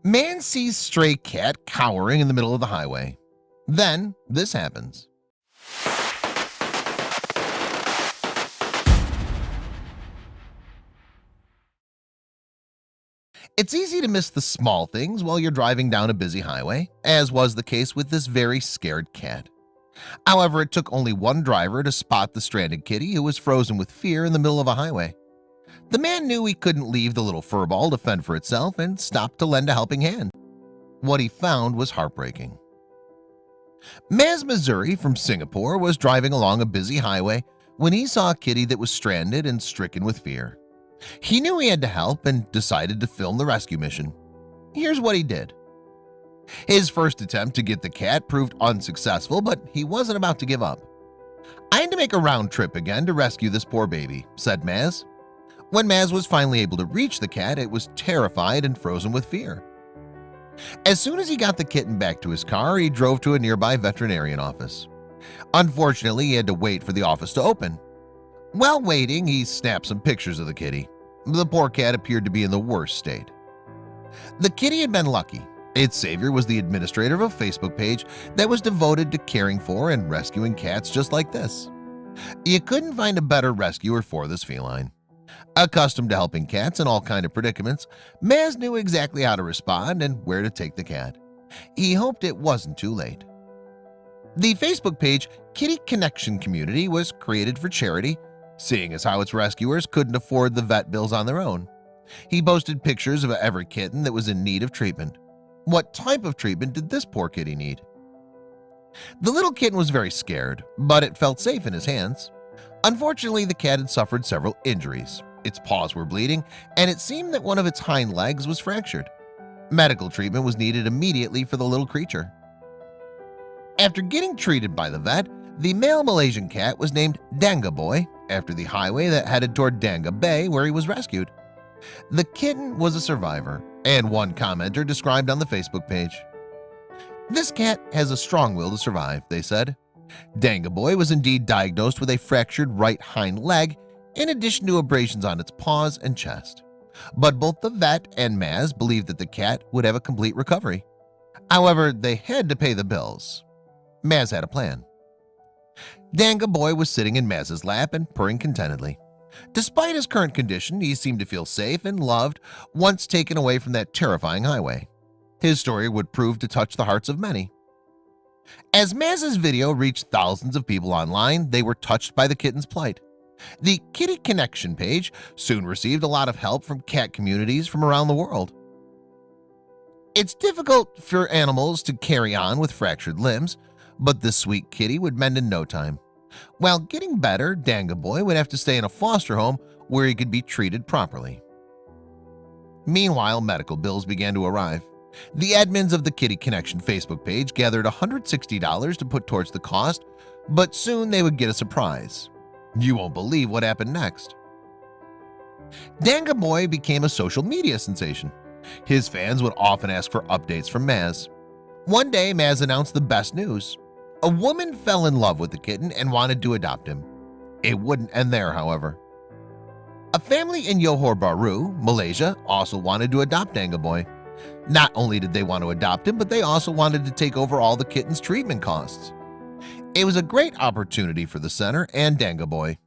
Man sees stray cat cowering in the middle of the highway. Then this happens. It's easy to miss the small things while you're driving down a busy highway, as was the case with this very scared cat. However, it took only one driver to spot the stranded kitty who was frozen with fear in the middle of a highway. The man knew he couldn't leave the little furball to fend for itself and stopped to lend a helping hand. What he found was heartbreaking. Maz Missouri from Singapore was driving along a busy highway when he saw a kitty that was stranded and stricken with fear. He knew he had to help and decided to film the rescue mission. Here's what he did. His first attempt to get the cat proved unsuccessful, but he wasn't about to give up. "I had to make a round trip again to rescue this poor baby," said Maz. When Maz was finally able to reach the cat, it was terrified and frozen with fear. As soon as he got the kitten back to his car, he drove to a nearby veterinarian office. Unfortunately, he had to wait for the office to open. While waiting, he snapped some pictures of the kitty. The poor cat appeared to be in the worst state. The kitty had been lucky. Its savior was the administrator of a Facebook page that was devoted to caring for and rescuing cats just like this. You couldn't find a better rescuer for this feline. Accustomed to helping cats in all kinds of predicaments, Maz knew exactly how to respond and where to take the cat. He hoped it wasn't too late. The Facebook page Kitty Connection Community was created for charity, seeing as how its rescuers couldn't afford the vet bills on their own. He posted pictures of every kitten that was in need of treatment. What type of treatment did this poor kitty need? The little kitten was very scared, but it felt safe in his hands. Unfortunately, the cat had suffered several injuries. Its paws were bleeding, and it seemed that one of its hind legs was fractured. Medical treatment was needed immediately for the little creature. After getting treated by the vet, the male Malaysian cat was named Danga Boy after the highway that headed toward Danga Bay where he was rescued. The kitten was a survivor, and one commenter described on the Facebook page, "This cat has a strong will to survive," they said. Danga Boy was indeed diagnosed with a fractured right hind leg in addition to abrasions on its paws and chest. But both the vet and Maz believed that the cat would have a complete recovery. However, they had to pay the bills. Maz had a plan. Danga Boy was sitting in Maz's lap and purring contentedly. Despite his current condition, he seemed to feel safe and loved once taken away from that terrifying highway. His story would prove to touch the hearts of many. As Maz's video reached thousands of people online, they were touched by the kitten's plight. The Kitty Connection page soon received a lot of help from cat communities from around the world. It's difficult for animals to carry on with fractured limbs, but this sweet kitty would mend in no time. While getting better, Danga Boy would have to stay in a foster home where he could be treated properly. Meanwhile, medical bills began to arrive. The admins of the Kitty Connection Facebook page gathered $160 to put towards the cost, but soon they would get a surprise. You won't believe what happened next. Danga Boy became a social media sensation. His fans would often ask for updates from Maz. One day, Maz announced the best news. A woman fell in love with the kitten and wanted to adopt him. It wouldn't end there, however. A family in Johor Bahru, Malaysia, also wanted to adopt Danga Boy. Not only did they want to adopt him, but they also wanted to take over all the kitten's treatment costs. It was a great opportunity for the center and Danga Boy.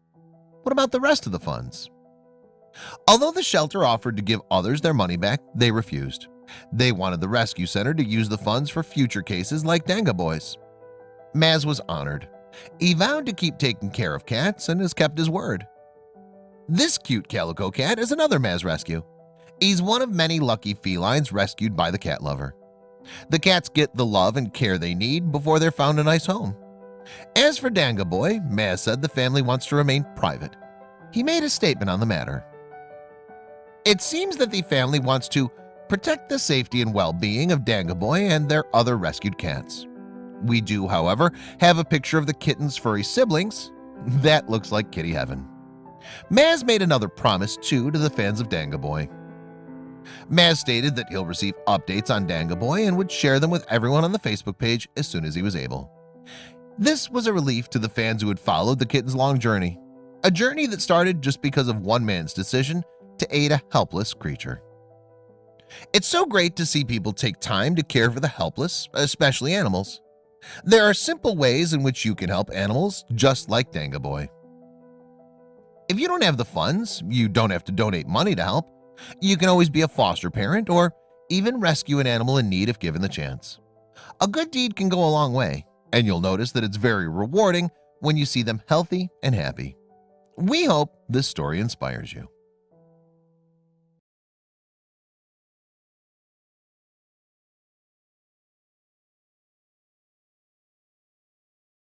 What about the rest of the funds? Although the shelter offered to give others their money back, they refused. They wanted the rescue center to use the funds for future cases like Danga Boy's. Maz was honored. He vowed to keep taking care of cats and has kept his word. This cute calico cat is another Maz rescue. He's one of many lucky felines rescued by the cat lover. The cats get the love and care they need before they're found a nice home. As for Danga Boy, Maz said the family wants to remain private. He made a statement on the matter. It seems that the family wants to protect the safety and well-being of Danga Boy and their other rescued cats. We do, however, have a picture of the kitten's furry siblings. That looks like kitty heaven. Maz made another promise, too, to the fans of Danga Boy. Maz stated that he'll receive updates on Danga Boy and would share them with everyone on the Facebook page as soon as he was able. This was a relief to the fans who had followed the kitten's long journey, a journey that started just because of one man's decision to aid a helpless creature. It's so great to see people take time to care for the helpless, especially animals. There are simple ways in which you can help animals just like Danga Boy. If you don't have the funds, you don't have to donate money to help. You can always be a foster parent or even rescue an animal in need if given the chance. A good deed can go a long way, and you'll notice that it's very rewarding when you see them healthy and happy. We hope this story inspires you.